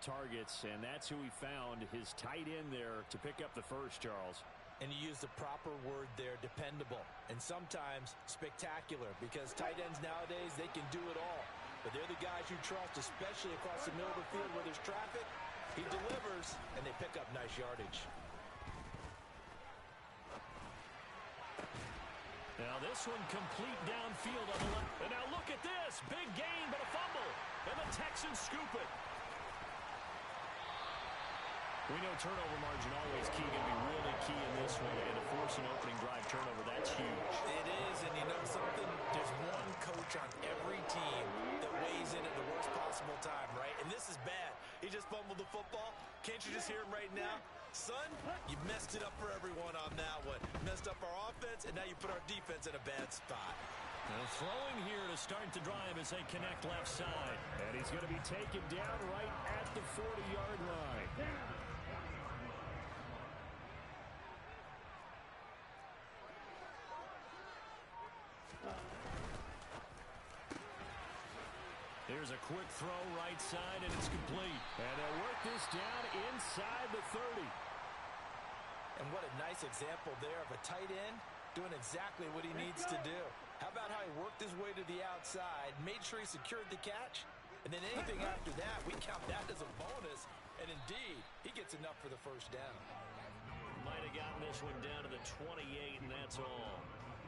targets, and that's who he found, his tight end there, to pick up the first, Charles. And you use the proper word there, dependable, and sometimes spectacular, because tight ends nowadays, they can do it all. But they're the guys you trust, especially across the middle of the field where there's traffic. He delivers, and they pick up nice yardage. Now this one complete downfield on the left. And now look at this. Big gain, but a fumble. And the Texans scoop it. We know turnover margin always key, going to be really key in this one. And to force an opening drive turnover, that's huge. It is, and you know something? There's one coach on every team that weighs in at the worst possible time, right? And this is bad. He just fumbled the football. Can't you just hear him right now? Son, you messed it up for everyone on that one. Messed up our offense, and now you put our defense in a bad spot. Now throwing here to start the drive as they connect left side. And he's going to be taken down right at the 40-yard line. Here's a quick throw right side, and it's complete. And they'll work this down inside the 30. And what a nice example there of a tight end doing exactly what he needs to do. How about how he worked his way to the outside, made sure he secured the catch, and then anything after that, we count that as a bonus. And indeed, he gets enough for the first down. Might have gotten this one down to the 28, and that's all.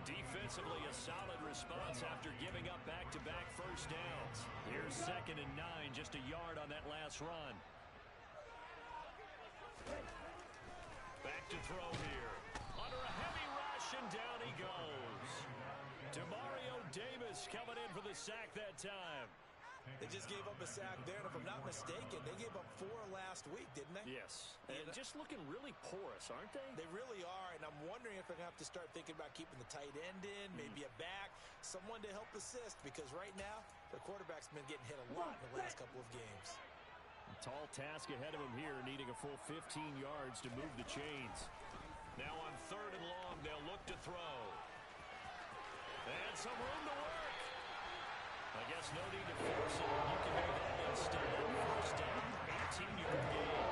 Defensively, a solid response after giving up back-to-back first downs. Here's 2nd and 9, just a yard on that last run. Back to throw here. Under a heavy rush, and down he goes. Demario Davis coming in for the sack that time. They just gave up a sack there, and if I'm not mistaken, they gave up 4 last week, didn't they? Yes. And just looking really porous, aren't they? They really are, and I'm wondering if they're going to have to start thinking about keeping the tight end in, maybe a back, someone to help assist, because right now, the quarterback's been getting hit a lot in the last couple of games. A tall task ahead of him here, needing a full 15 yards to move the chains. Now on 3rd and long, they'll look to throw. And some room to work. I guess no need to force it. You can do that instead. First down, 18 you can gain.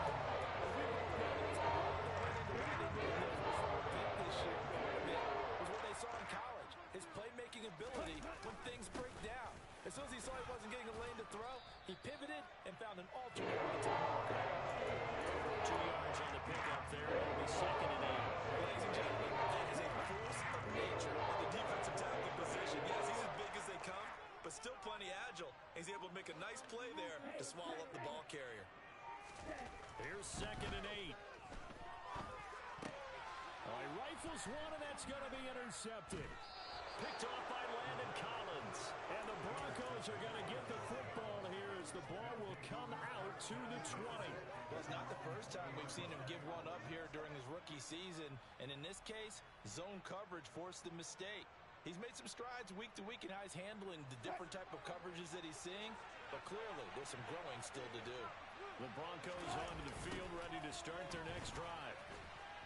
Was what they saw in college. His playmaking ability when things break down. As soon as he saw he wasn't getting a lane to throw, he pivoted and found an alternate way to mark. 2 yards on the pickup there. It'll be 2nd and 8. Ladies and gentlemen, that is a force of nature in the defensive tackle position. Yes, he's as big as they come, but still plenty agile. He's able to make a nice play there to swallow up the ball carrier. Here's 2nd and 8. He rifles one, and that's going to be intercepted. Picked off by Landon Collins. And the Broncos are going to get the football here as the ball will come out to the 20. Well, it's not the first time we've seen him give one up here during his rookie season. And in this case, zone coverage forced the mistake. He's made some strides week to week in how he's handling the different type of coverages that he's seeing. But clearly, there's some growing still to do. The Broncos onto the field, ready to start their next drive.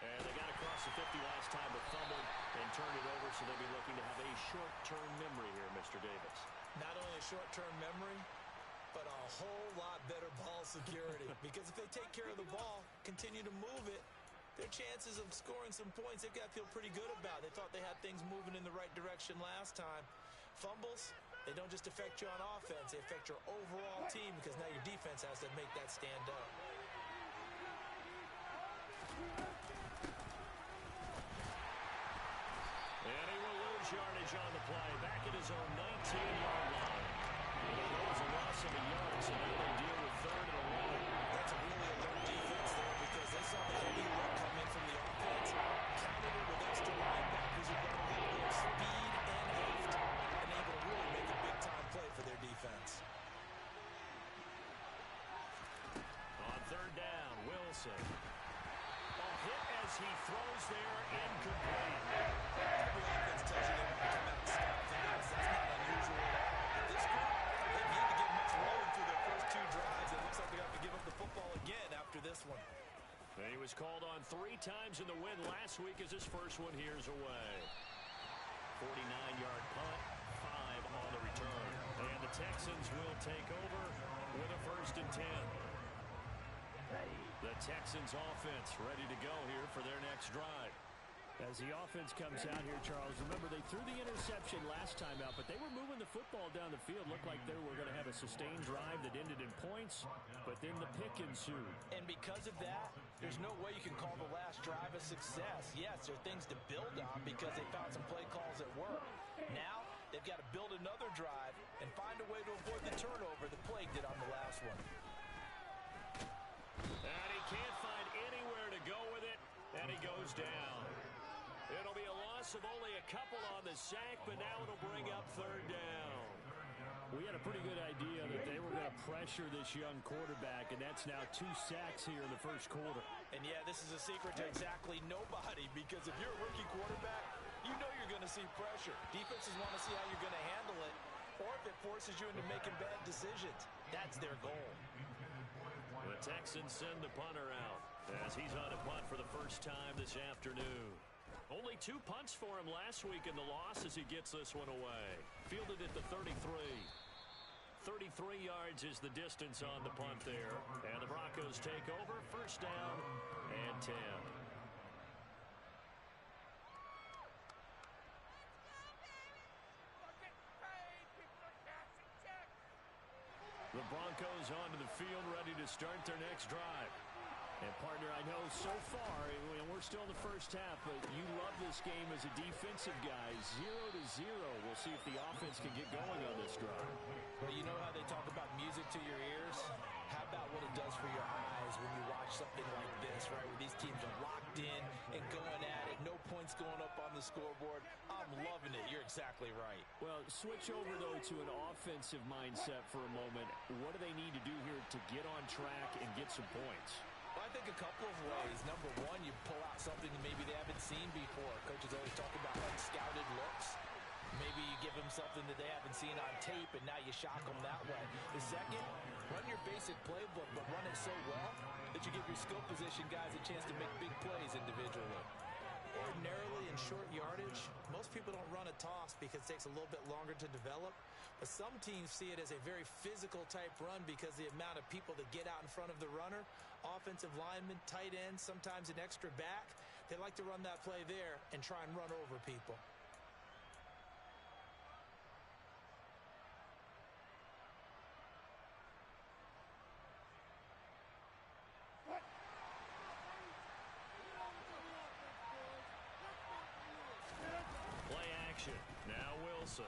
And they got across the 50 last time, but fumbled and turned it over, so they'll be looking to have a short-term memory here, Mr. Davis. Not only a short-term memory, but a whole lot better ball security. Because if they take care of the ball, continue to move it, their chances of scoring some points, they've got to feel pretty good about. They thought they had things moving in the right direction last time. Fumbles, they don't just affect you on offense, they affect your overall team, because now your defense has to make that stand up. And he will lose yardage on the play. Back at his own 19-yard line. There was a loss of a yard, so now they deal with 3rd and 11. That's a really alert defense there, because they saw the heavy look come in from the offense, countered it with extra linebackers who brought a little bit of speed and heft, and able to really make a big-time play for their defense. On 3rd down, Wilson. A hit as he throws there, incomplete. Every offense tells you they want to come out and stop things. That's not unusual at all. But this group, they've yet to get much rolling through their first 2 drives. It looks like they have to give up the football again after this one. And he was called on 3 times in the win last week as his first one here's away. 49-yard punt, 5 on the return. And the Texans will take over with a 1st and 10. Texans offense ready to go here for their next drive. As the offense comes out here, Charles, remember they threw the interception last time out, but they were moving the football down the field. Looked like they were going to have a sustained drive that ended in points, but then the pick ensued. And because of that, there's no way you can call the last drive a success. Yes, there are things to build on because they found some play calls that work. Now, they've got to build another drive and find a way to avoid the turnover the plague did on the last one. And he can't find anywhere to go with it, and he goes down. It'll be a loss of only a couple on the sack, but now it'll bring up third down. We had a pretty good idea that they were going to pressure this young quarterback, and that's now 2 sacks here in the first quarter. And yeah, this is a secret to exactly nobody, because if you're a rookie quarterback, you know you're going to see pressure. Defenses want to see how you're going to handle it, or if it forces you into making bad decisions. That's their goal. The Texans send the punter out as he's on a punt for the first time this afternoon. Only 2 punts for him last week in the loss as he gets this one away. Fielded at the 33. 33 yards is the distance on the punt there. And the Broncos take over. First down and 10. The Broncos onto the field ready to start their next drive. And, partner, I know so far, we're still in the first half, but you love this game as a defensive guy. 0-0. We'll see if the offense can get going on this drive. Well, you know how they talk about music to your ears? How about what it does for your eyes when you watch something like this, right, where these teams are locked in and going at it, no points going up on the scoreboard? I'm loving it. You're exactly right. Well, switch over, though, to an offensive mindset for a moment. What do they need to do here to get on track and get some points? Well, I think a couple of ways. Number one, you pull out something that maybe they haven't seen before. Coaches always talk about unscouted looks. Maybe you give them something that they haven't seen on tape, and now you shock them that way. The second, run your basic playbook, but run it so well that you give your skill position guys a chance to make big plays individually. Ordinarily, in short yardage, most people don't run a toss because it takes a little bit longer to develop. But some teams see it as a very physical type run because the amount of people that get out in front of the runner, offensive linemen, tight ends, sometimes an extra back, they like to run that play there and try and run over people. Play action. Now Wilson.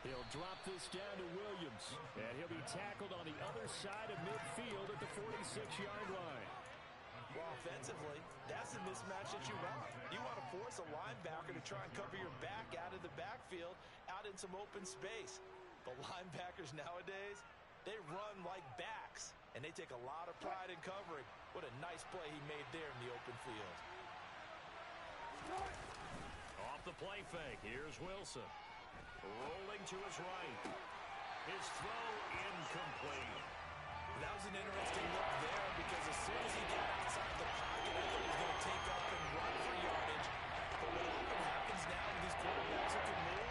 He'll drop this down to Williams, and he'll be tackled on the other side of midfield at the 46-yard line. Well, offensively, that's the mismatch that you want. You want to force a linebacker to try and cover your back out of the backfield, out in some open space. But linebackers nowadays, they run like backs, and they take a lot of pride in covering. What a nice play he made there in the open field. Off the play fake. Here's Wilson. Rolling to his right. His throw incomplete. That was an interesting look there because as soon as he got outside the pocket, I thought he was going to take off and run for yardage. But what often happens now with these quarterbacks who can move,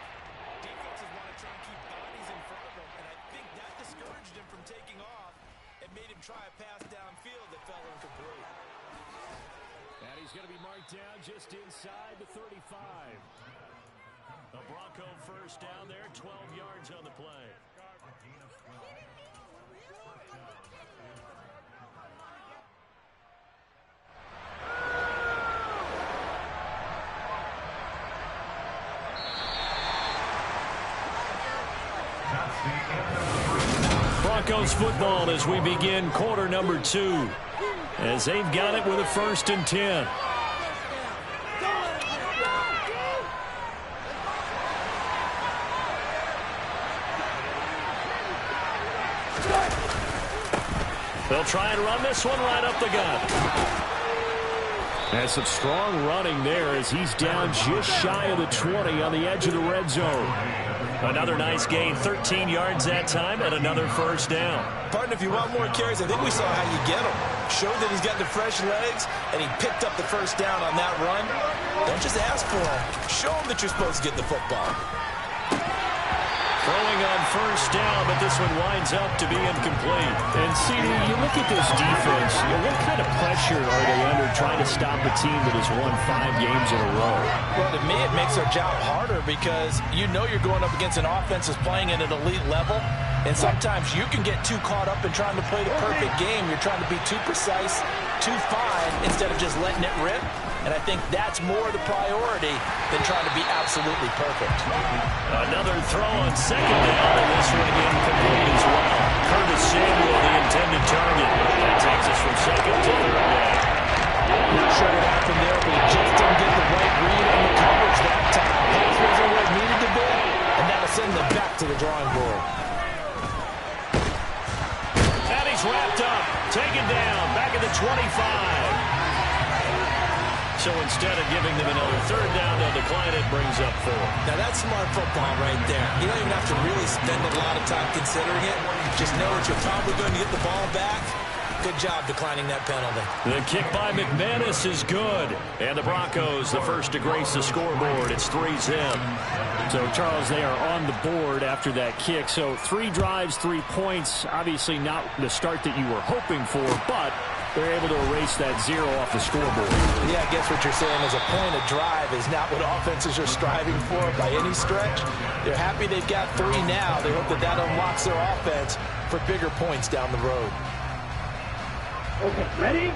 defenses want to try and keep bodies in front of them. And I think that discouraged him from taking off and made him try a pass downfield that fell incomplete. And he's going to be marked down just inside the 35. A Bronco first down there, 12 yards on the play. Broncos football as we begin quarter number 2. As they've got it with a 1st and 10. They'll try and run this one right up the gut. That's some strong running there as he's down just shy of the 20 on the edge of the red zone. Another nice gain, 13 yards that time, and another first down. Partner, if you want more carries, I think we saw how you get him. Showed that he's got the fresh legs, and he picked up the first down on that run. Don't just ask for him. Show him that you're supposed to get the football. Throwing on first down, but this one winds up to be incomplete. And, CD, you look at this defense, what kind of pressure are they under trying to stop a team that has won 5 games in a row? Well, to me, it makes their job harder because you know you're going up against an offense that's playing at an elite level, and sometimes you can get too caught up in trying to play the perfect game. You're trying to be too precise, too fine, instead of just letting it rip. And I think that's more the priority than trying to be absolutely perfect. Another throw on second down, and this one incomplete as well. Curtis Samuel, the intended target. That takes us from second to third down. Not sure what happened there, but he just didn't get the right read on the coverage that time. Pass wasn't where it needed to be, and that'll send them back to the drawing board. And he's wrapped up, taken down, back at the 25. So instead of giving them another third down, they'll decline it, brings up 4. Now that's smart football right there. You don't even have to really spend a lot of time considering it. Just know that you're probably going to get the ball back. Good job declining that penalty. The kick by McManus is good. And the Broncos, the first to grace the scoreboard. It's 3-zip. So, Charles, they are on the board after that kick. So 3 drives, 3 points. Obviously not the start that you were hoping for, but they're able to erase that 0 off the scoreboard. Yeah, I guess what you're saying is a point of drive is not what offenses are striving for by any stretch. They're happy they've got 3 now. They hope that that unlocks their offense for bigger points down the road. Okay, ready?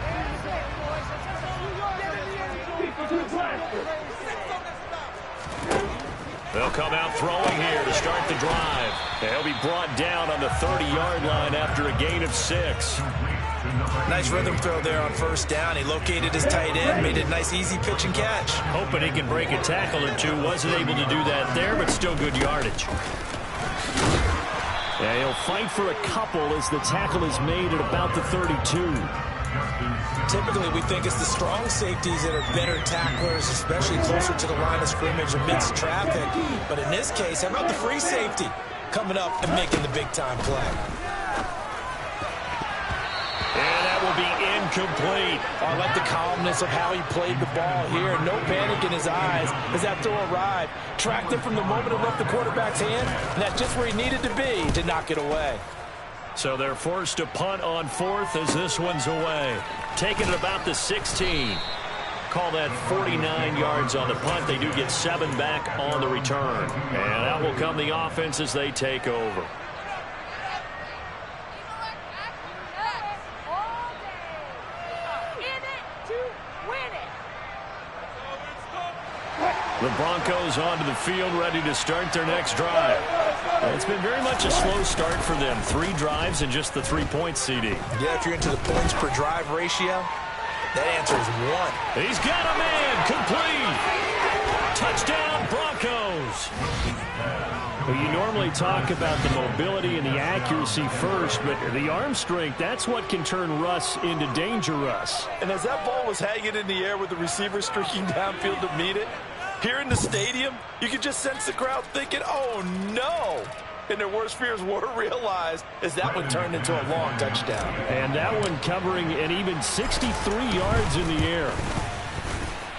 They'll come out throwing here to start the drive. They'll be brought down on the 30-yard line after a gain of 6. Nice rhythm throw there on first down. He located his tight end, made it a nice easy pitch and catch. Hoping he can break a tackle or two. Wasn't able to do that there, but still good yardage. Yeah, he'll fight for a couple as the tackle is made at about the 32. Typically, we think it's the strong safeties that are better tacklers, especially closer to the line of scrimmage amidst traffic. But in this case, how about the free safety coming up and making the big-time play? And that will be incomplete. I like the calmness of how he played the ball here. No panic in his eyes as that throw arrived. Tracked it from the moment it left the quarterback's hand, and that's just where he needed to be to knock it away. So they're forced to punt on 4th as this one's away. Taking it about the 16. Call that 49 yards on the punt. They do get 7 back on the return. And out will come the offense as they take over. The Broncos onto the field, ready to start their next drive. It's been very much a slow start for them. 3 drives and just the 3 points, CD. Yeah, if you're into the points per drive ratio, that answer is 1. He's got a man, complete. Touchdown, Broncos. Well, you normally talk about the mobility and the accuracy first, but the arm strength, that's what can turn Russ into danger Russ. And as that ball was hanging in the air with the receiver streaking downfield to meet it, here in the stadium, you could just sense the crowd thinking, oh, no. And their worst fears were realized as that one turned into a long touchdown. And that one covering an even 63 yards in the air.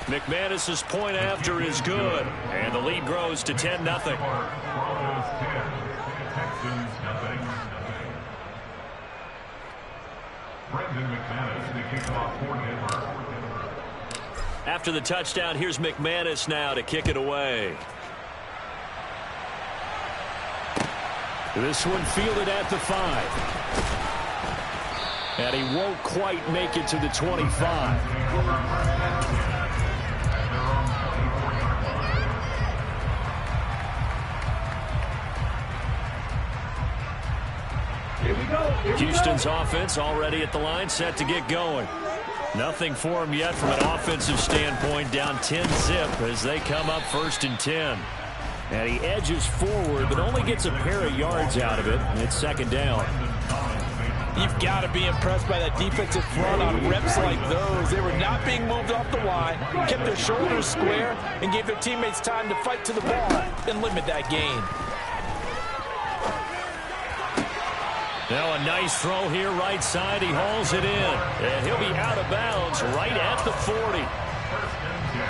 McManus's point after is good. And the lead grows to 10-0. After the touchdown, here's McManus now to kick it away. This one fielded at the 5. And he won't quite make it to the 25. Houston's offense already at the line, set to get going. Nothing for him yet from an offensive standpoint, down 10-zip as they come up 1st and 10. And he edges forward, but only gets a pair of yards out of it, and it's 2nd down. You've got to be impressed by that defensive front on reps like those. They were not being moved off the line, kept their shoulders square, and gave their teammates time to fight to the ball and limit that gain. Now a nice throw here right side. He hauls it in. And he'll be out of bounds right at the 40.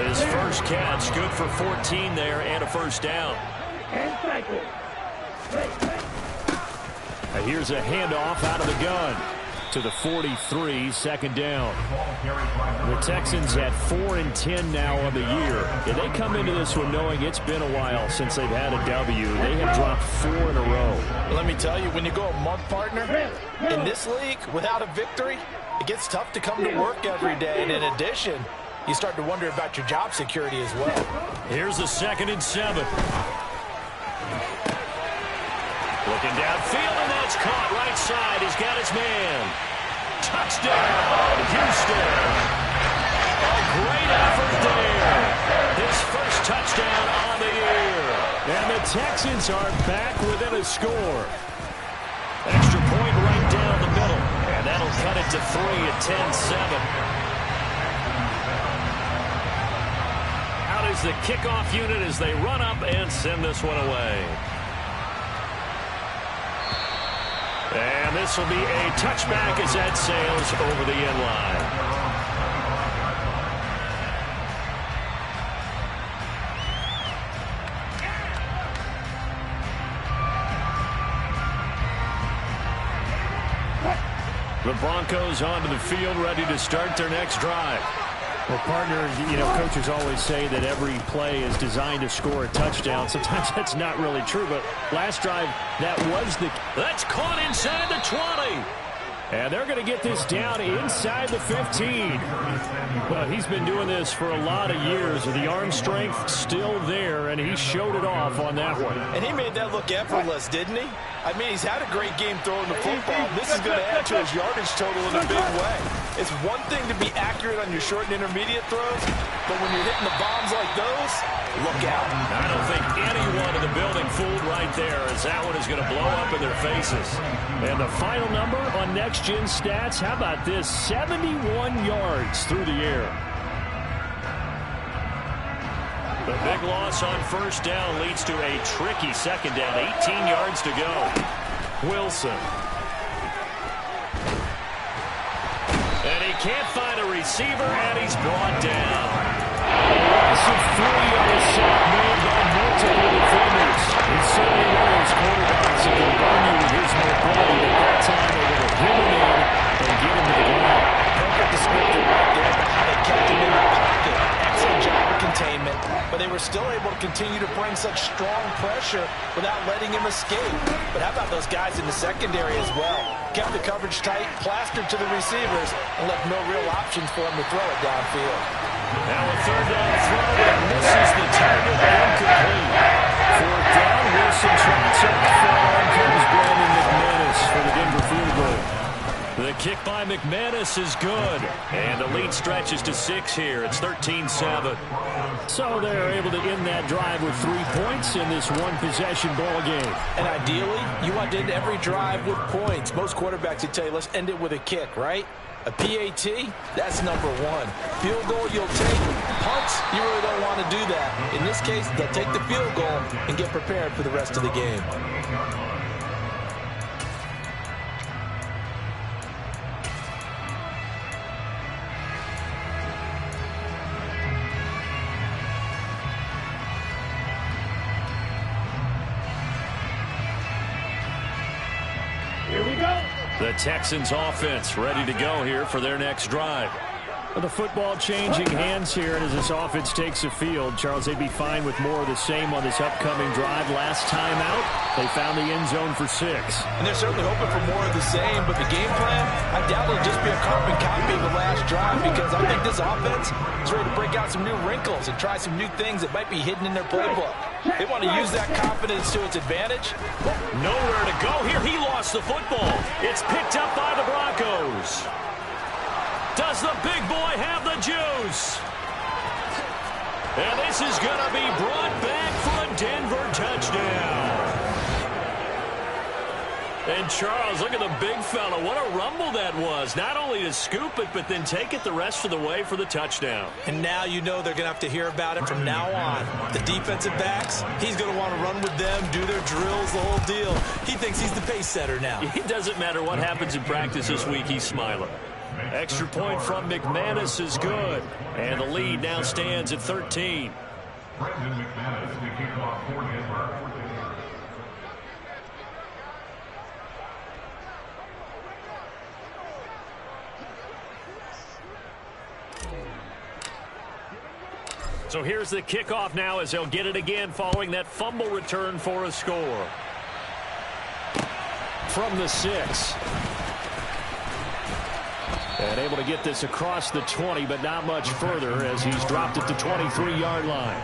His first catch, good for 14 there and a 1st down. Here's a handoff out of the gun to the 43, second down. The Texans at 4-10 now on the year. Yeah, they come into this one knowing it's been a while since they've had a W. They have dropped 4 in a row. Let me tell you, when you go a month, partner, in this league, without a victory, it gets tough to come to work every day. And in addition, you start to wonder about your job security as well. Here's the 2nd and 7. Looking downfield, and that's caught right side. He's got his man. Touchdown, Houston. A great effort there. His first touchdown on the year. And the Texans are back within a score. Extra point right down the middle. And that'll cut it to 3 at 10-7. Out is the kickoff unit as they run up and send this one away. And this will be a touchback as that sails over the end line. The Broncos onto the field, ready to start their next drive. Well, partner, you know, coaches always say that every play is designed to score a touchdown. Sometimes that's not really true, but last drive, that was the... That's caught inside the 20. And they're going to get this down inside the 15. Well, he's been doing this for a lot of years, and the arm strength still there, and he showed it off on that one. And he made that look effortless, didn't he? I mean, he's had a great game throwing the football. This is going to add to his yardage total in a big way. It's one thing to be accurate on your short and intermediate throws, but when you're hitting the bombs like those, look out. I don't think anyone in the building fooled right there, as that one is going to blow up in their faces. And the final number on Next Gen Stats, how about this? 71 yards through the air. The big loss on first down leads to a tricky second down. 18 yards to go. Wilson. And he can't find a receiver, and he's brought down. A loss of 3 on the sack made by multiple defenders. He's certainly one of those quarterbacks that can run you with his mobility. At that time, they're going to hit him in and get him to the ground. Perfect description right there about how they kept him in the pocket. Excellent job of containment, but they were still able to continue to bring such strong pressure without letting him escape. But how about those guys in the secondary as well? Kept the coverage tight, plastered to the receivers, and left no real options for him to throw it downfield. Now a third down throw that misses the target, incomplete. Fourth down, Wilson trots up the far. Comes Brandon McManus for the Denver field goal. The kick by McManus is good. And the lead stretches to 6 here. It's 13-7. So they're able to end that drive with 3 points in this one-possession ball game. And ideally, you want to end every drive with points. Most quarterbacks would tell you, let's end it with a kick, right? A PAT, that's number 1. Field goal you'll take. Punts, you really don't want to do that. In this case, they'll take the field goal and get prepared for the rest of the game. Here we go. The Texans offense ready to go here for their next drive. The football changing hands here, and as this offense takes the field, Charles, they'd be fine with more of the same on this upcoming drive. Last time out, they found the end zone for 6. And they're certainly hoping for more of the same, but the game plan, I doubt it'll just be a carbon copy of the last drive, because I think this offense is ready to break out some new wrinkles and try some new things that might be hidden in their playbook. They want to use that confidence to its advantage. Nowhere to go here. He lost the football. It's picked up by the Broncos. Does the big boy have the juice? And this is going to be brought back for a Denver touchdown. And Charles, look at the big fella. What a rumble that was. Not only to scoop it, but then take it the rest of the way for the touchdown. And now you know they're going to have to hear about it from now on. The defensive backs, he's going to want to run with them, do their drills, the whole deal. He thinks he's the pace setter now. It doesn't matter what happens in practice this week, he's smiling. Extra point from McManus is good. And the lead now stands at 13. So here's the kickoff now as they'll get it again following that fumble return for a score. From the 6. And able to get this across the 20, but not much further as he's dropped it to 23-yard line.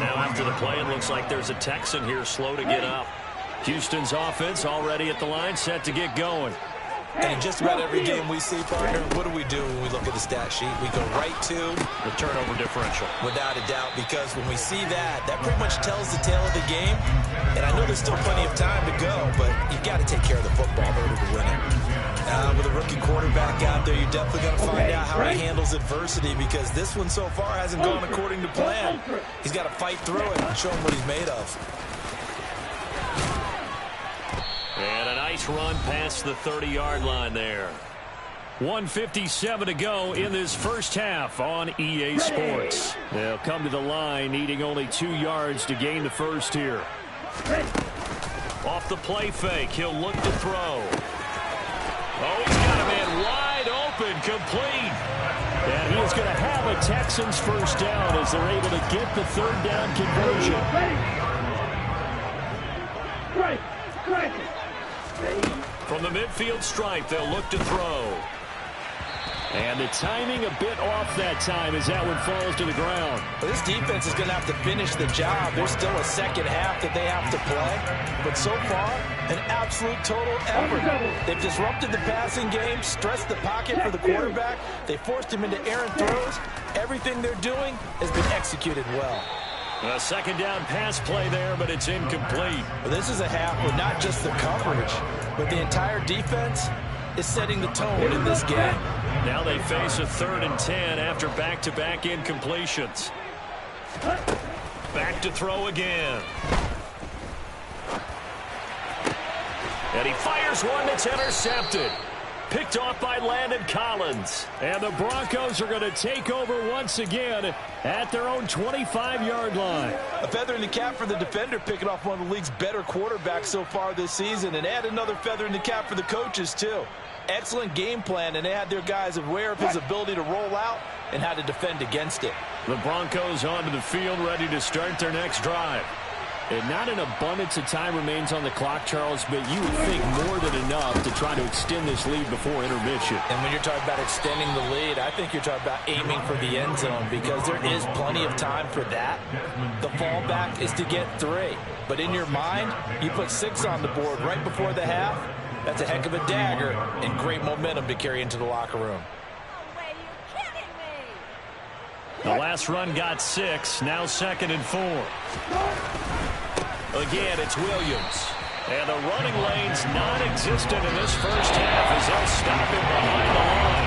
Now after the play, it looks like there's a Texan here slow to get up. Houston's offense already at the line, set to get going. And in just about every game we see, partner, what do when we look at the stat sheet? We go right to the turnover differential. Without a doubt, because when we see that, that pretty much tells the tale of the game. And I know there's still plenty of time to go, but you've got to take care of the football in order to win it. With a rookie quarterback out there, you're definitely going to find out how he handles adversity, because this one so far hasn't gone according to plan. He's got to fight through it and show him what he's made of. And a nice run past the 30-yard line there. 1:57 to go in this first half on EA Sports. They'll come to the line needing only 2 yards to gain the first here. Off the play fake, he'll look to throw. Oh, he's got a man wide open, complete. And he is going to have a Texans first down as they're able to get the third down conversion. From the midfield stripe, they'll look to throw. And the timing a bit off that time as that one falls to the ground. Well, this defense is going to have to finish the job. There's still a second half that they have to play. But so far, an absolute total effort. They've disrupted the passing game, stressed the pocket for the quarterback. They forced him into errant throws. Everything they're doing has been executed well. A second down pass play there, but it's incomplete. Well, this is a half where not just the coverage, but the entire defense is setting the tone in this game. Now they face a 3rd and 10 after back-to-back incompletions. Back to throw again. And he fires one that's intercepted. Picked off by Landon Collins. And the Broncos are going to take over once again at their own 25-yard line. A feather in the cap for the defender, picking off one of the league's better quarterbacks so far this season. And add another feather in the cap for the coaches, too. Excellent game plan, and they had their guys aware of his ability to roll out and how to defend against it. The Broncos onto the field, ready to start their next drive. And not an abundance of time remains on the clock, Charles, but you would think more than enough to try to extend this lead before intermission. And when you're talking about extending the lead, I think you're talking about aiming for the end zone, because there is plenty of time for that. The fallback is to get 3. But in your mind, you put 6 on the board right before the half. That's a heck of a dagger and great momentum to carry into the locker room. The last run got 6, now 2nd and 4. Again, it's Williams. And the running lane's non-existent in this first half as they'll stop him behind the line.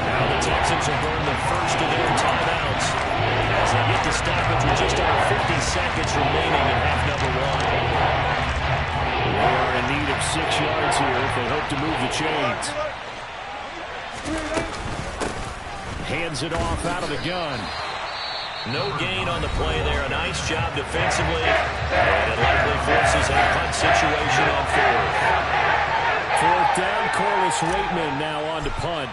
Now the Texans will burn the first of their timeouts as they get the stoppage with just under 50 seconds remaining in half number 1. They are in need of 6 yards here if they hope to move the chains. Hands it off out of the gun. No gain on the play there. A nice job defensively. And it likely forces a punt situation on 4th. 4th down, Corliss Waitman now on to punt.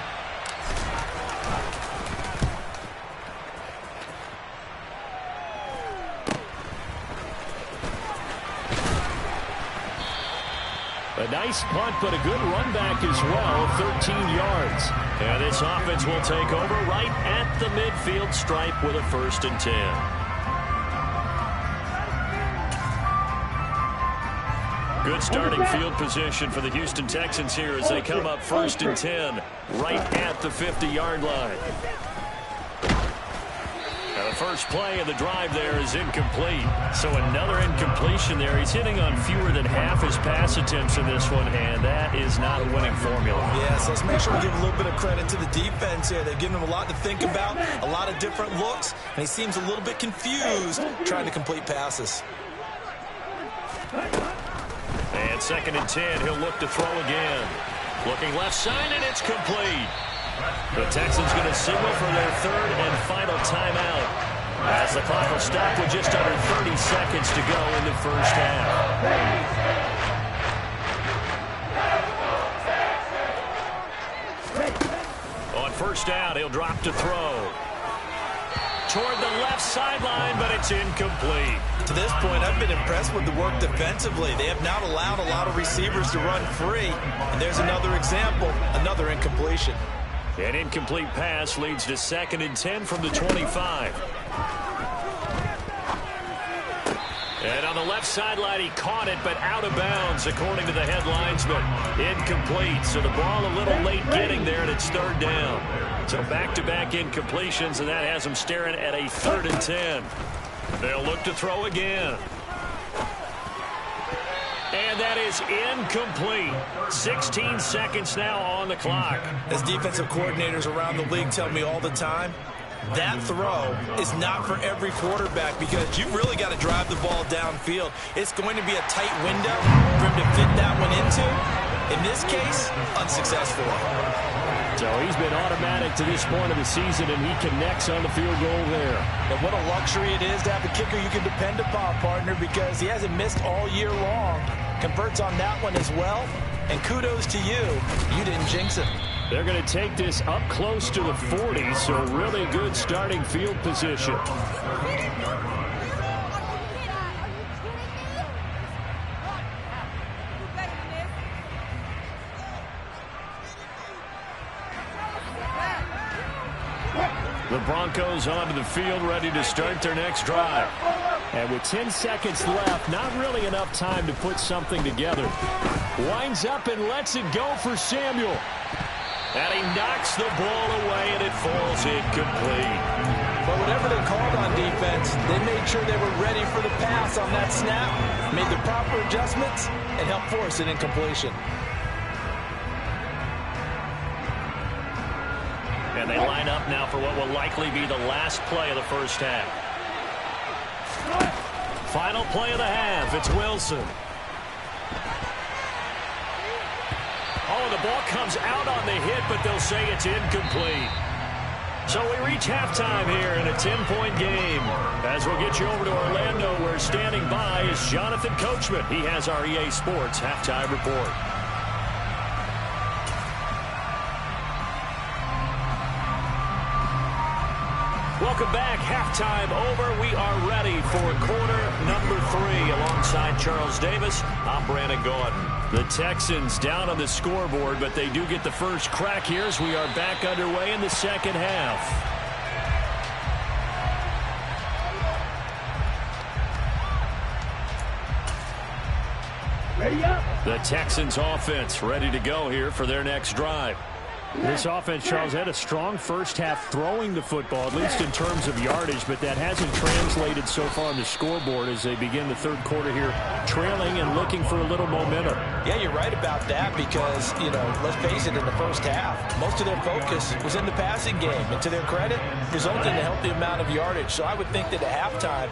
A nice punt, but a good run back as well, 13 yards. And this offense will take over right at the midfield stripe with a 1st and 10. Good starting field position for the Houston Texans here as they come up 1st and 10 right at the 50-yard line. Now the first play of the drive there is incomplete. So another incompletion there. He's hitting on fewer than half his pass attempts in this one, and that is not a winning formula. Yeah, so let's make sure we give a little bit of credit to the defense here. They've given him a lot to think about, a lot of different looks, and he seems a little bit confused trying to complete passes. And 2nd and 10, he'll look to throw again. Looking left side, and it's complete. The Texans going to signal for their 3rd and final timeout as the clock will stop with just under 30 seconds to go in the first half. On 1st down, he'll drop to throw. toward the left sideline, but it's incomplete. To this point, I've been impressed with the work defensively. They have not allowed a lot of receivers to run free. And there's another example, another incompletion. An incomplete pass leads to 2nd and 10 from the 25. And on the left sideline, he caught it, but out of bounds, according to the head linesman. Incomplete, so the ball a little late getting there, and it's 3rd down. So back-to-back incompletions, and that has them staring at a 3rd and 10. They'll look to throw again. And that is incomplete. 16 seconds now on the clock. As defensive coordinators around the league tell me all the time, that throw is not for every quarterback because you've really got to drive the ball downfield. It's going to be a tight window for him to fit that one into. In this case, unsuccessful. So he's been automatic to this point of the season, and he connects on the field goal there. And what a luxury it is to have a kicker you can depend upon, partner, because he hasn't missed all year long. Converts on that one as well. And kudos to you. You didn't jinx it. They're going to take this up close to the 40, so really good starting field position. The Broncos onto the field, ready to start their next drive. And with 10 seconds left, not really enough time to put something together. Winds up and lets it go for Samuel. And he knocks the ball away, and it falls incomplete. But whatever they called on defense, they made sure they were ready for the pass on that snap, made the proper adjustments, and helped force an incompletion. And they line up now for what will likely be the last play of the first half. Final play of the half. It's Wilson. Oh, the ball comes out on the hit, but they'll say it's incomplete. So we reach halftime here in a 10-point game. As we'll get you over to Orlando, where standing by is Jonathan Coachman. He has our EA Sports halftime report. Welcome back. Halftime over. We are ready for quarter number 3. Alongside Charles Davis, I'm Brandon Gordon. The Texans down on the scoreboard, but they do get the first crack here as we are back underway in the second half. Ready up. The Texans offense ready to go here for their next drive. This offense, Charles, had a strong first half throwing the football, at least in terms of yardage, but that hasn't translated so far on the scoreboard as they begin the third quarter here, trailing and looking for a little momentum. Yeah, you're right about that because, let's face it, in the first half, most of their focus was in the passing game. And to their credit, resulted in a healthy amount of yardage. So I would think that at halftime,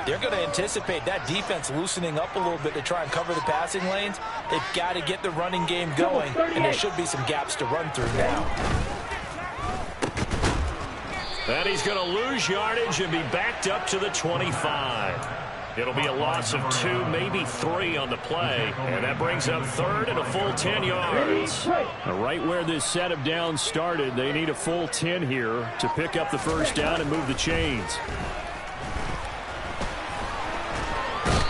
they're going to anticipate that defense loosening up a little bit to try and cover the passing lanes. They've got to get the running game going, and there should be some gaps to run through now. And he's going to lose yardage and be backed up to the 25. It'll be a loss of 2, maybe 3 on the play, and that brings up third and a full 10 yards. Right where this set of downs started, they need a full 10 here to pick up the first down and move the chains.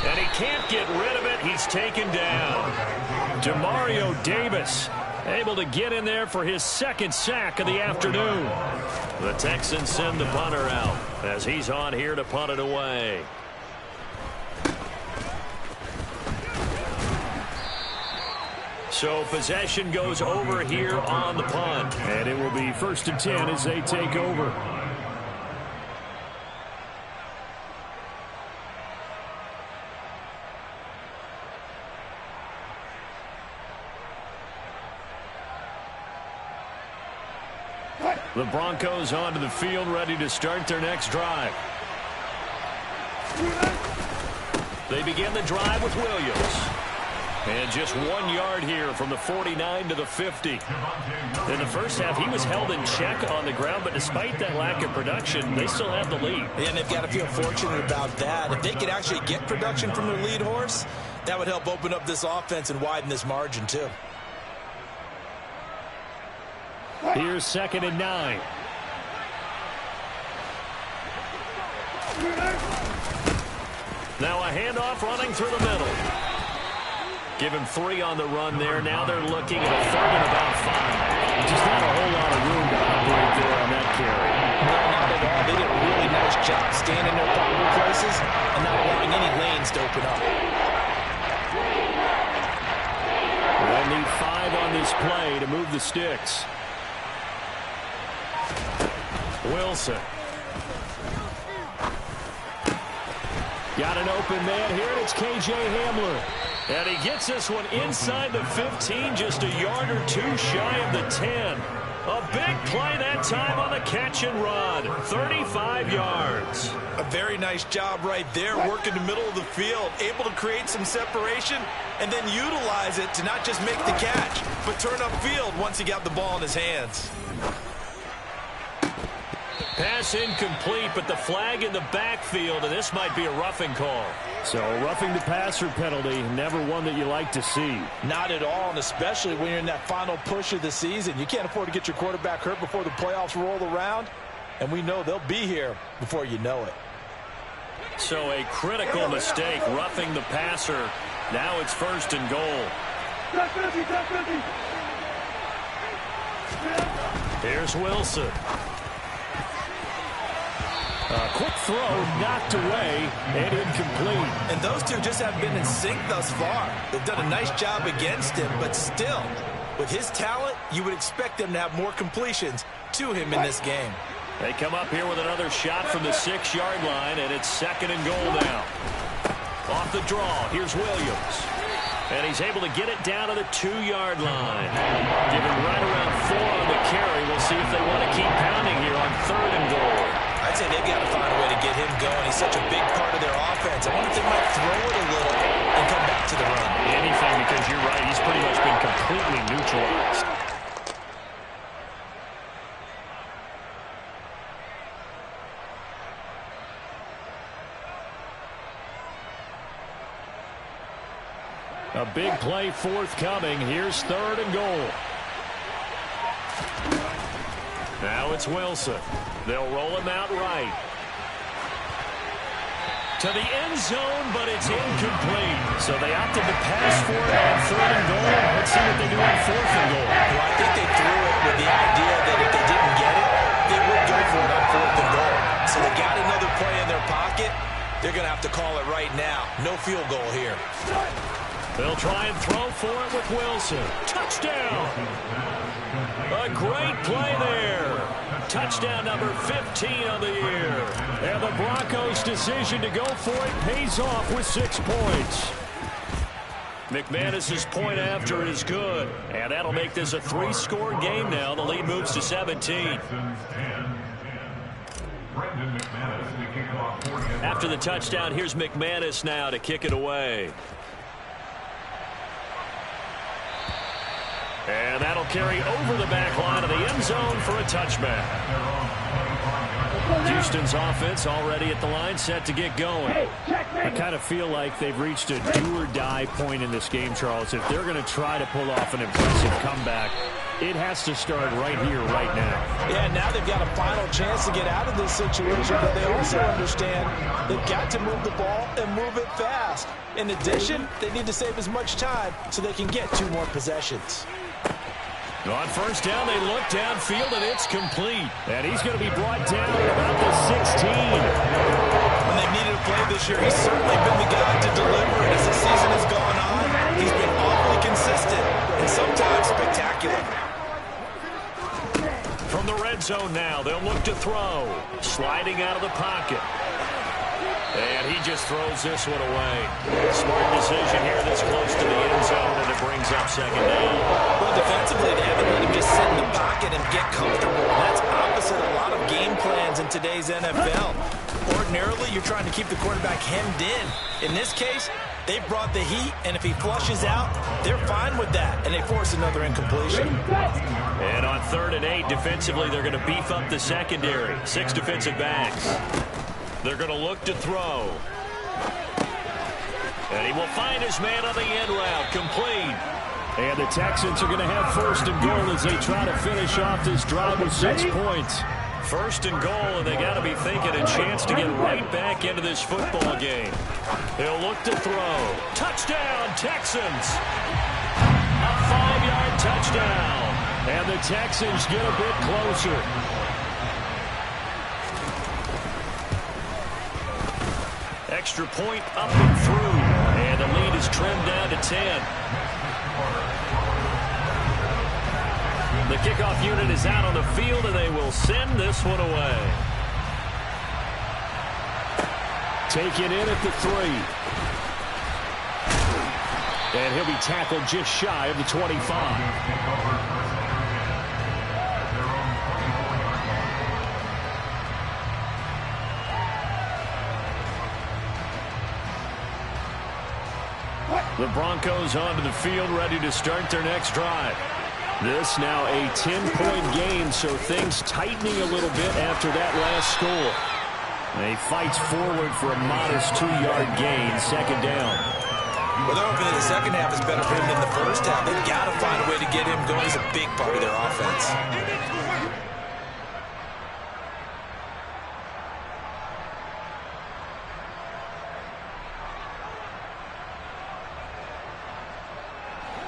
And he can't get rid of it. He's taken down. Demario Davis able to get in there for his second sack of the afternoon. The Texans send the punter out as he's on here to punt it away. So possession goes over here on the punt. And it will be 1st and 10 as they take over. The Broncos onto the field, ready to start their next drive. They begin the drive with Williams. And just 1 yard here from the 49 to the 50. In the first half, he was held in check on the ground, but despite that lack of production, they still have the lead. Yeah, and they've got to feel fortunate about that. If they could actually get production from their lead horse, that would help open up this offense and widen this margin, too. Here's 2nd and 9. Now a handoff running through the middle. Give him 3 on the run there. Now they're looking at a 3rd and about 5. Just not a whole lot of room to operate there on that carry. No, not at all. They did a really nice job staying in their proper places and not allowing any lanes to open up. They'll need 5 on this play to move the sticks. Wilson. Got an open man here, and it's K.J. Hamler. And he gets this one inside the 15, just a yard or 2 shy of the 10. A big play that time on the catch and run. 35 yards. A very nice job right there, working the middle of the field, able to create some separation and then utilize it to not just make the catch, but turn upfield once he got the ball in his hands. Pass incomplete, but the flag in the backfield, and this might be a roughing call. So a roughing the passer penalty, never one that you like to see. Not at all, and especially when you're in that final push of the season. You can't afford to get your quarterback hurt before the playoffs roll around, and we know they'll be here before you know it. So a critical mistake, roughing the passer. Now it's 1st and goal. Here's Wilson. Quick throw, knocked away, and incomplete. And those two just haven't been in sync thus far. They've done a nice job against him, but still, with his talent, you would expect them to have more completions to him in this game. They come up here with another shot from the 6-yard line, and it's 2nd and goal now. Off the draw, here's Williams. And he's able to get it down to the 2-yard line. Given right around 4 on the carry. We'll see if they want to keep pounding here on 3rd and goal. I'd say they've got to find a way to get him going. He's such a big part of their offense. I wonder if they might throw it a little and come back to the run. Anything, because you're right. He's pretty much been completely neutralized. A big play forthcoming. Here's 3rd and goal. Now it's Wilson. They'll roll him out right. To the end zone, but it's incomplete. So they opted to pass for it on 3rd and goal. Let's see what they do on 4th and goal. Well, I think they threw it with the idea that if they didn't get it, they would go for it on 4th and goal. So they got another play in their pocket. They're going to have to call it right now. No field goal here. They'll try and throw for it with Wilson. Touchdown! A great play there. Touchdown number 15 of the year. And the Broncos' decision to go for it pays off with 6 points. McManus's point after is good. And that'll make this a 3-score game now. The lead moves to 17. After the touchdown, here's McManus now to kick it away. And that'll carry over the back line of the end zone for a touchback. Houston's offense already at the line, set to get going. I kind of feel like they've reached a do-or-die point in this game, Charles. If they're going to try to pull off an impressive comeback, it has to start right here, right now. Yeah, now they've got a final chance to get out of this situation, but they also understand they've got to move the ball and move it fast. In addition, they need to save as much time so they can get 2 more possessions. On 1st down, they look downfield, and it's complete. And he's going to be brought down at about the 16. When they've needed a play this year, he's certainly been the guy to deliver. And as the season has gone on, he's been awfully consistent and sometimes spectacular. From the red zone now, they'll look to throw. Sliding out of the pocket. And he just throws this one away. Smart decision here this close to the end zone, and it brings up 2nd down. Well, defensively, they haven't let him just sit in the pocket and get comfortable. And that's opposite a lot of game plans in today's NFL. Ordinarily, you're trying to keep the quarterback hemmed in. In this case, they've brought the heat, and if he flushes out, they're fine with that, and they force another incompletion. And on 3rd and 8, defensively, they're going to beef up the secondary. 6 defensive backs. They're going to look to throw. And he will find his man on the end route. Complete. And the Texans are going to have 1st and goal as they try to finish off this drive with 6 points. First and goal, and they got to be thinking a chance to get right back into this football game. He'll look to throw. Touchdown, Texans! A 5-yard touchdown. And the Texans get a bit closer. Extra point up and through. And the lead is trimmed down to 10. The kickoff unit is out on the field, and they will send this one away. Taken in at the 3. And he'll be tackled just shy of the 25. The Broncos onto the field, ready to start their next drive. This now a 10-point game, so things tightening a little bit after that last score. He fights forward for a modest 2-yard gain, second down. Well, they're hoping that the second half is better for him than the first half. They've got to find a way to get him going. He's a big part of their offense.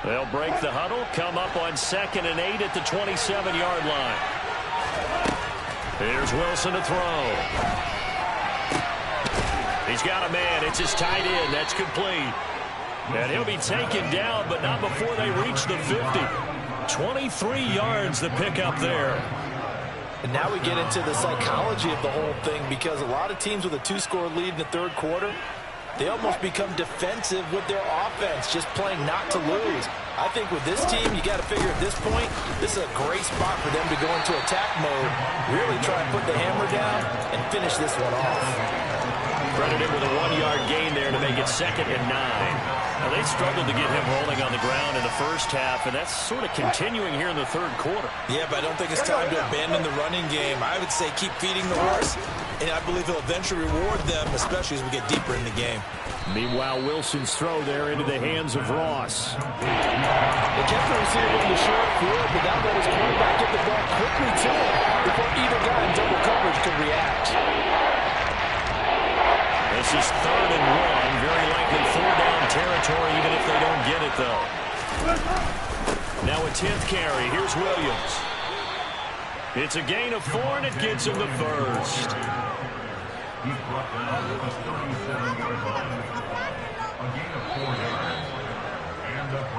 They'll break the huddle, come up on 2nd and 8 at the 27-yard line. Here's Wilson to throw. He's got a man. It's his tight end. That's complete. And he'll be taken down, but not before they reach the 50. 23 yards the pickup there. And now we get into the psychology of the whole thing, because a lot of teams with a 2-score lead in the third quarter, they almost become defensive with their offense, just playing not to lose. I think with this team, you got to figure at this point, this is a great spot for them to go into attack mode, really try and put the hammer down and finish this one off. Credited with a 1-yard gain there to make it 2nd and 9. Now, they struggled to get him rolling on the ground in the first half, and that's sort of continuing here in the third quarter. Yeah, but I don't think it's time to abandon the running game. I would say keep feeding the horse, and I believe he'll eventually reward them, especially as we get deeper in the game. Meanwhile, Wilson's throw there into the hands of Ross. They kept the receiver in the short field, but now let his quarterback get the ball quickly to him before either guy in double coverage could react. This is 3rd and 1. Very likely 4-down territory, even if they don't get it, though. Now a 10th carry. Here's Williams. It's a gain of 4, and it gets him the first.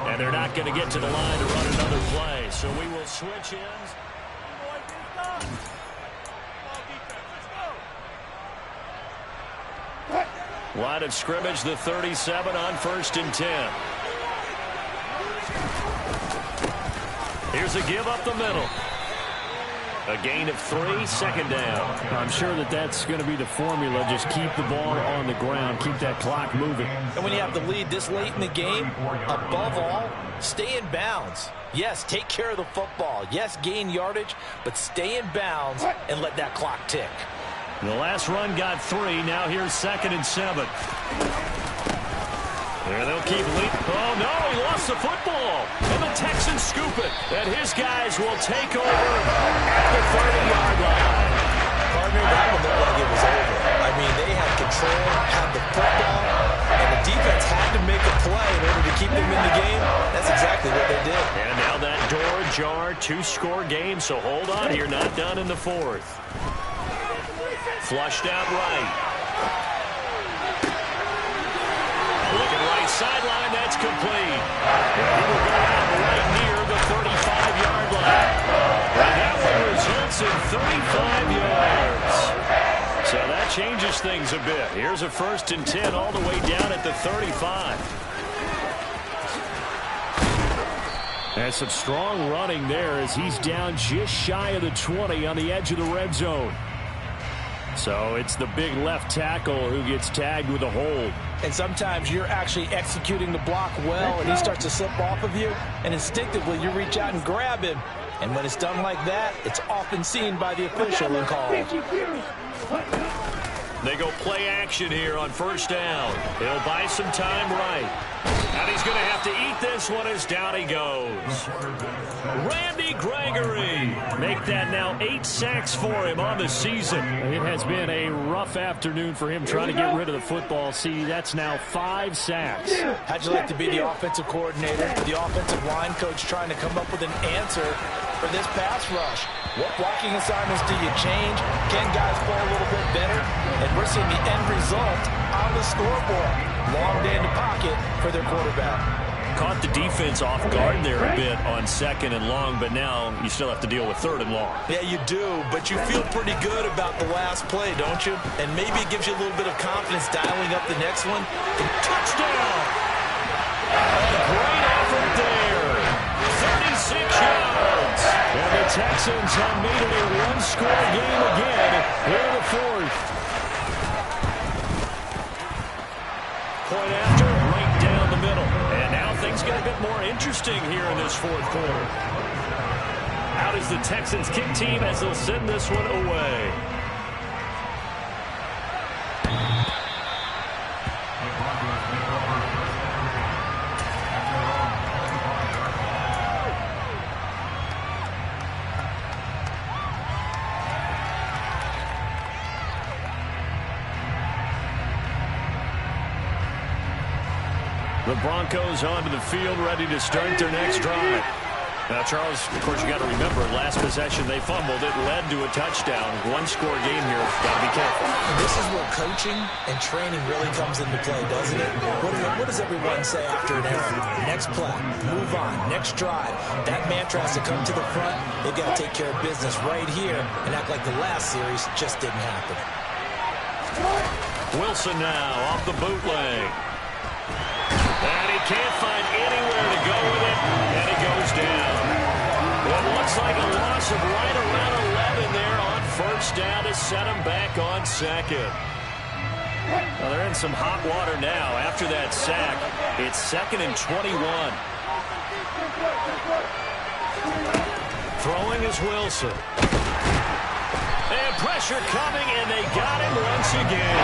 And they're not going to get to the line to run another play, so we will switch ends. Line of scrimmage, the 37 on 1st and 10. Here's a give up the middle. A gain of 3, 2nd down. I'm sure that that's going to be the formula. Just keep the ball on the ground. Keep that clock moving. And when you have the lead this late in the game, above all, stay in bounds. Yes, take care of the football. Yes, gain yardage, but stay in bounds and let that clock tick. The last run got 3. Now here's 2nd and 7. There they'll keep leading. Oh, no, he lost the football. And the Texans scoop it. And his guys will take over at the 30-yard line. Partner, that one looked like it was over. I mean, they had control, had the football, and the defense had to make a play in order to keep them in the game. That's exactly what they did. And now that door ajar, 2-score game, so hold on here, not done in the 4th. Flushed out right. Looking right sideline, that's complete. And he will go out right near the 35-yard line. And that one results in 35 yards. So that changes things a bit. Here's a 1st and 10 all the way down at the 35. And some strong running there as he's down just shy of the 20 on the edge of the red zone. So it's the big left tackle who gets tagged with a hold. And sometimes you're actually executing the block well, and he starts to slip off of you, and instinctively you reach out and grab him. And when it's done like that, it's often seen by the official and called. They go play action here on first down. He'll buy some time right. And he's going to have to eat this one as down he goes. Randy Gregory. Make that now 8 sacks for him on the season. It has been a rough afternoon for him trying to get rid of the football. See, that's now 5 sacks. How'd you like to be the offensive coordinator, the offensive line coach trying to come up with an answer for this pass rush? What blocking assignments do you change? Can guys play a little bit better? And we're seeing the end result on the scoreboard. Long day in the pocket for their quarterback. Caught the defense off guard there a bit on second and long, but now you still have to deal with third and long. Yeah, you do, but you feel pretty good about the last play, don't you? And maybe it gives you a little bit of confidence dialing up the next one. Touchdown! A great effort there. 36 yards. And the Texans have made it a one-score game again here in the fourth. Point after, right down the middle. And now things get a bit more interesting here in this fourth quarter. Out is the Texans kick team as they'll send this one away. The Broncos onto the field, ready to start their next drive. Now, Charles, of course, you got to remember, last possession they fumbled. It led to a touchdown. One-score game here. Got to be careful. This is where coaching and training really comes into play, doesn't it? What does everyone say after an error? Next play, move on, next drive. That mantra has to come to the front. They've got to take care of business right here and act like the last series just didn't happen. Wilson now off the bootleg. And he can't find anywhere to go with it, and it goes down. It looks like a loss of right around 11 there on first down to set him back on second. Well, they're in some hot water now. After that sack, it's 2nd and 21. Throwing is Wilson. And pressure coming, and they got him once again.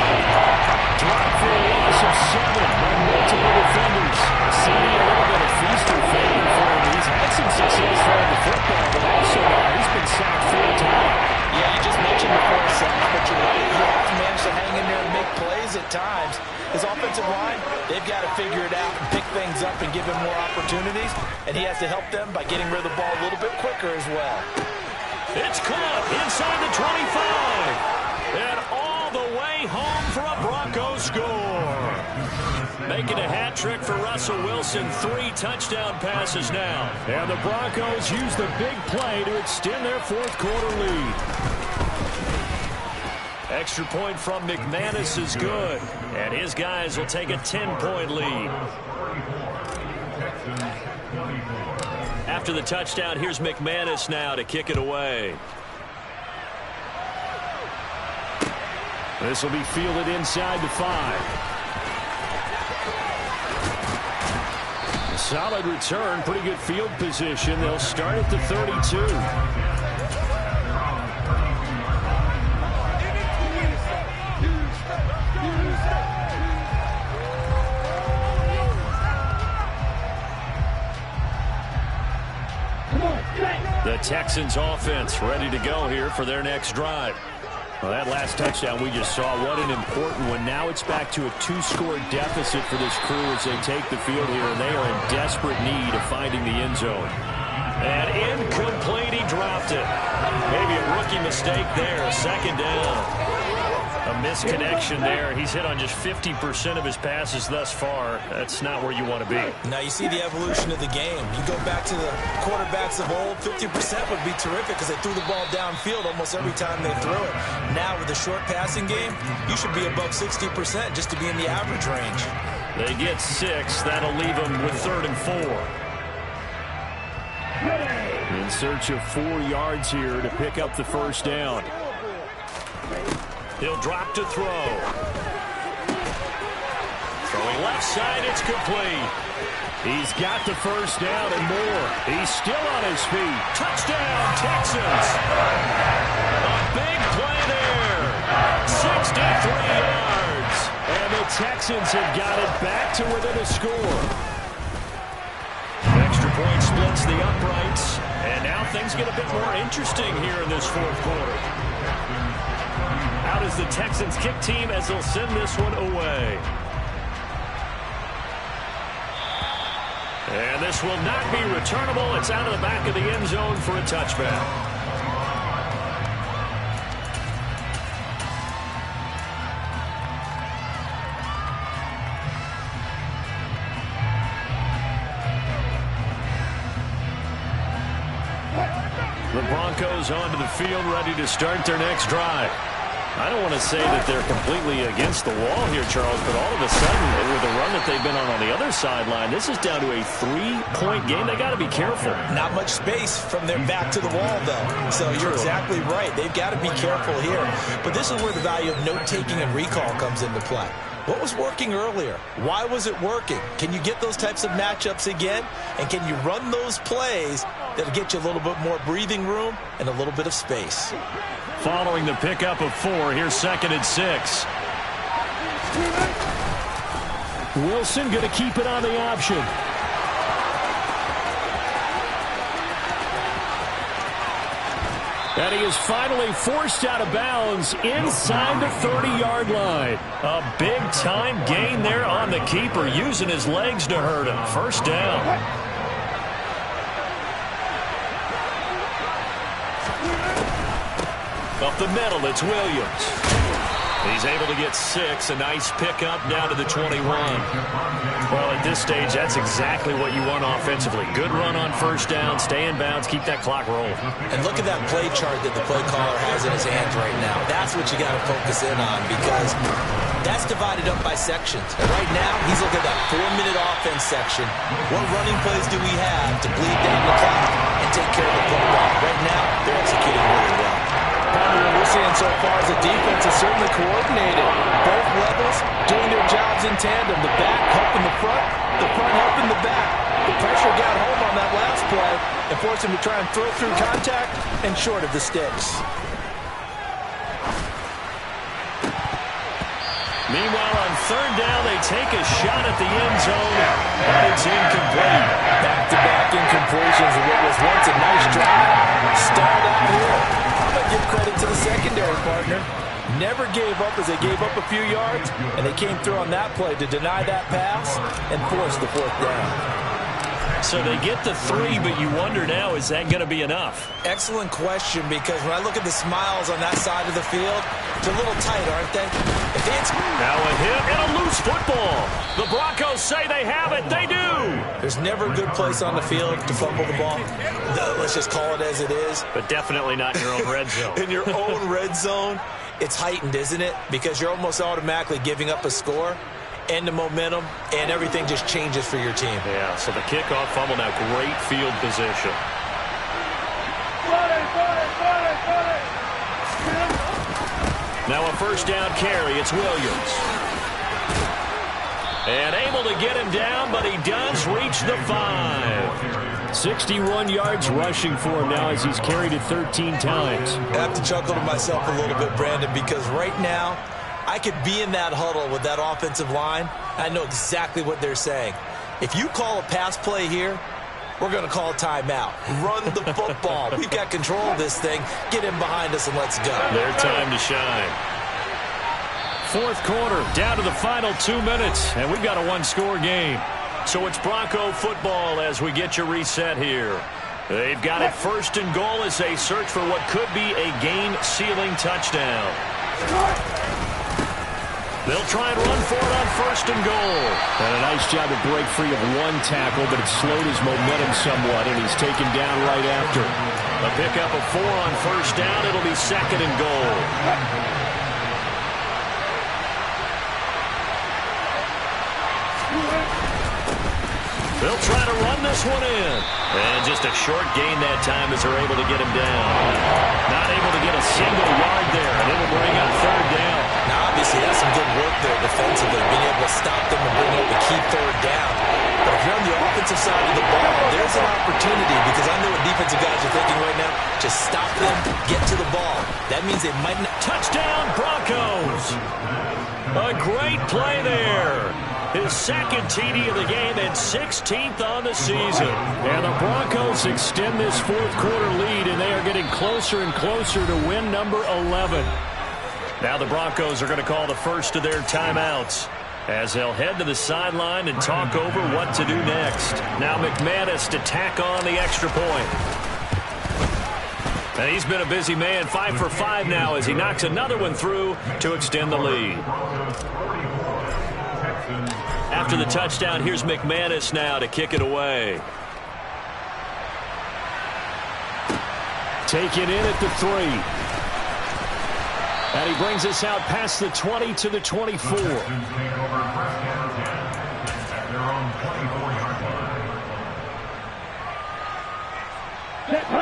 Drop for a loss of 7 by multiple defenders. See a little bit of feaster fading for him. He's had some success throwing the football, but also he's been sacked 4 times. Yeah, you just mentioned the 4 sacks, but you're right. He has managed to hang in there and make plays at times. His offensive line, they've got to figure it out and pick things up and give him more opportunities, and he has to help them by getting rid of the ball a little bit quicker as well. It's caught inside the 25. And all the way home for a Broncos score. Making a hat trick for Russell Wilson. 3 touchdown passes now. And the Broncos use the big play to extend their fourth quarter lead. Extra point from McManus is good. And his guys will take a 10-point lead. After the touchdown, here's McManus now to kick it away. This will be fielded inside the 5. A solid return, pretty good field position. They'll start at the 32. The Texans offense ready to go here for their next drive. Well, that last touchdown we just saw, what an important one. Now it's back to a 2-score deficit for this crew as they take the field here, and they are in desperate need of finding the end zone. And incomplete, he dropped it. Maybe a rookie mistake there, 2nd down. A misconnection there. He's hit on just 50% of his passes thus far. That's not where you want to be. Now you see the evolution of the game. You go back to the quarterbacks of old, 50% would be terrific because they threw the ball downfield almost every time they threw it. Now with the short passing game, you should be above 60% just to be in the average range. They get 6. That'll leave them with 3rd and 4. In search of 4 yards here to pick up the first down. He'll drop to throw. Throwing left side, it's complete. He's got the first down and more. He's still on his feet. Touchdown, Texans. A big play there. 63 Texans have got it back to within a score. Extra point splits the uprights. And now things get a bit more interesting here in this fourth quarter. Out is the Texans kick team as they'll send this one away. And this will not be returnable. It's out of the back of the end zone for a touchback. The Broncos onto the field, ready to start their next drive. I don't want to say that they're completely against the wall here, Charles, but all of a sudden, with the run that they've been on the other sideline, this is down to a 3-point game. They got to be careful. Not much space from their back to the wall, though. So you're exactly right. They've got to be careful here. But this is where the value of note-taking and recall comes into play. What was working earlier? Why was it working? Can you get those types of matchups again? And can you run those plays that'll get you a little bit more breathing room and a little bit of space? Following the pickup of 4, here's 2nd and 6. Wilson going to keep it on the option. And he is finally forced out of bounds inside the 30-yard line. A big-time gain there on the keeper, using his legs to hurt him. First down. Up the middle, it's Williams. He's able to get 6. A nice pickup down to the 21. Well, at this stage, that's exactly what you want offensively. Good run on first down, stay in bounds, keep that clock rolling. And look at that play chart that the play caller has in his hands right now. That's what you got to focus in on, because that's divided up by sections. And right now, he's looking at that 4-minute offense section. What running plays do we have to bleed down the clock and take care of the football? Right now, they're executing really well. What we're seeing so far is the defense is certainly coordinated. Both levels doing their jobs in tandem. The back helping the front helping the back. The pressure got home on that last play and forced him to try and throw through contact and short of the sticks. Meanwhile, on 3rd down, they take a shot at the end zone, and it's incomplete. Back-to-back incompletions of what was once a nice drive. Stalled out here. I'm going to give credit to the secondary partner. Never gave up as they gave up a few yards, and they came through on that play to deny that pass and force the 4th down. So they get the 3, but you wonder now, is that going to be enough? Excellent question, because when I look at the smiles on that side of the field, it's a little tight, aren't they? Now a hit and a loose football. The Broncos say they have it. They do. There's never a good place on the field to fumble the ball. Let's just call it as it is. But definitely not in your own red zone. In your own red zone, it's heightened, isn't it? Because you're almost automatically giving up a score and the momentum, and everything just changes for your team. Yeah, so the kickoff fumble, now great field position. Now a first down carry, it's Williams. And able to get him down, but he does reach the 5. 61 yards rushing for him now as he's carried it 13 times. I have to chuckle to myself a little bit, Brandon, because right now, I could be in that huddle with that offensive line. I know exactly what they're saying. If you call a pass play here, we're going to call a timeout. Run the football. We've got control of this thing. Get in behind us and let's go. Their time to shine. 4th quarter, down to the final 2 minutes, and we've got a 1-score game. So it's Bronco football as we get your reset here. They've got it 1st and goal as they search for what could be a game-sealing touchdown. They'll try and run for it on 1st and goal. And a nice job to break free of 1 tackle, but it slowed his momentum somewhat, and he's taken down right after. A pickup of 4 on 1st down. It'll be 2nd and goal. They'll try to run this one in. And just a short gain that time as they're able to get him down. Not able to get a single yard there, and it'll bring up 3rd down. Now, obviously, that's some good work there defensively, being able to stop them and bring up a key 3rd down. But if you're on the offensive side of the ball, there's an opportunity, because I know what defensive guys are thinking right now. Just stop them, get to the ball. That means they might not. Touchdown, Broncos! A great play there. His second TD of the game and 16th on the season. And the Broncos extend this fourth quarter lead, and they are getting closer and closer to win number 11. Now the Broncos are going to call the first of their timeouts as they'll head to the sideline and talk over what to do next. Now McManus to tack on the extra point. And he's been a busy man, 5 for 5 now as he knocks another one through to extend the lead. After the touchdown, here's McManus now to kick it away. Take it in at the 3. And he brings us out past the 20 to the 24.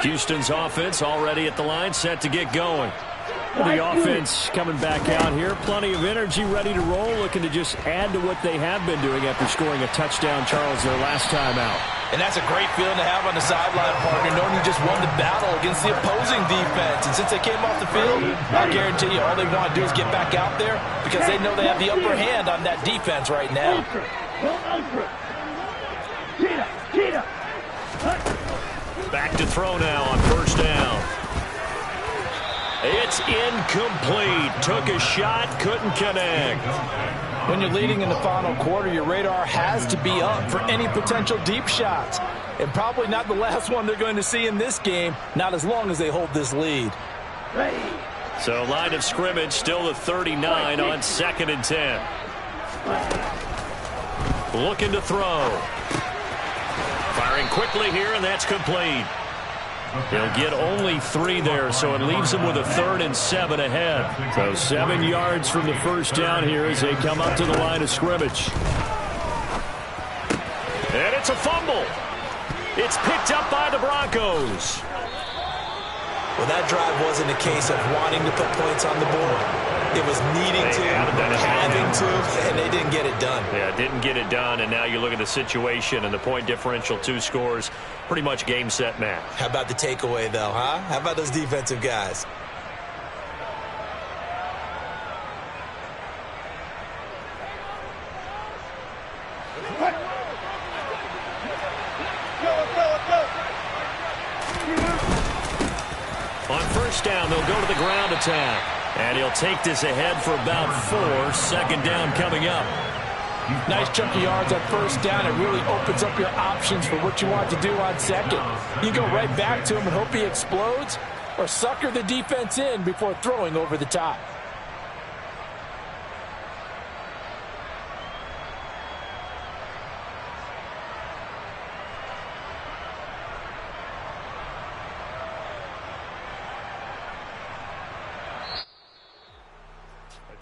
Houston's offense already at the line, set to get going. The offense coming back out here. Plenty of energy, ready to roll, looking to just add to what they have been doing after scoring a touchdown, Charles, their last time out. And that's a great feeling to have on the sideline, partner, knowing you just won the battle against the opposing defense. And since they came off the field, I guarantee you all they want to do is get back out there because they know they have the upper hand on that defense right now. Back to throw now on first down. It's incomplete. Took a shot, couldn't connect. When you're leading in the final quarter, your radar has to be up for any potential deep shots. And probably not the last one they're going to see in this game, not as long as they hold this lead. So line of scrimmage still the 39 on 2nd and 10. Looking to throw. Firing quickly here, and that's complete. He'll get only 3 there, so it leaves him with a 3rd and 7 ahead. So 7 yards from the first down here as they come up to the line of scrimmage. And it's a fumble. It's picked up by the Broncos. Well, that drive wasn't a case of wanting to put points on the board. It was needing to, having to, and they didn't get it done. Yeah, didn't get it done, and now you look at the situation and the point differential, 2 scores, pretty much game, set, match. How about the takeaway, though, huh? How about those defensive guys? On first down, they'll go to the ground attack. And he'll take this ahead for about 4. 2nd down coming up. Nice chunk of yards on first down. It really opens up your options for what you want to do on 2nd. You go right back to him and hope he explodes, or sucker the defense in before throwing over the top.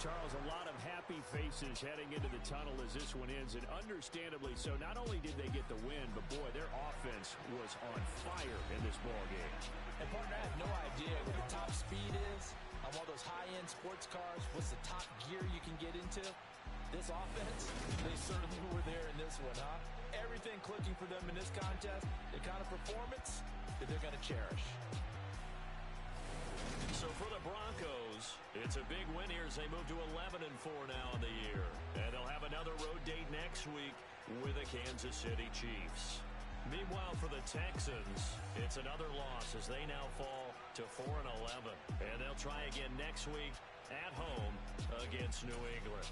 Charles, a lot of happy faces heading into the tunnel as this one ends, and understandably so. Not only did they get the win, but boy, their offense was on fire in this ball game. And partner, I have no idea what the top speed is on one of those high-end sports cars. What's the top gear you can get into? This offense, they certainly were there in this one, huh? Everything clicking for them in this contest, the kind of performance that they're going to cherish. So for the Broncos, it's a big win here as they move to 11-4 now in the year. And they'll have another road date next week with the Kansas City Chiefs. Meanwhile, for the Texans, it's another loss as they now fall to 4-11. And they'll try again next week at home against New England.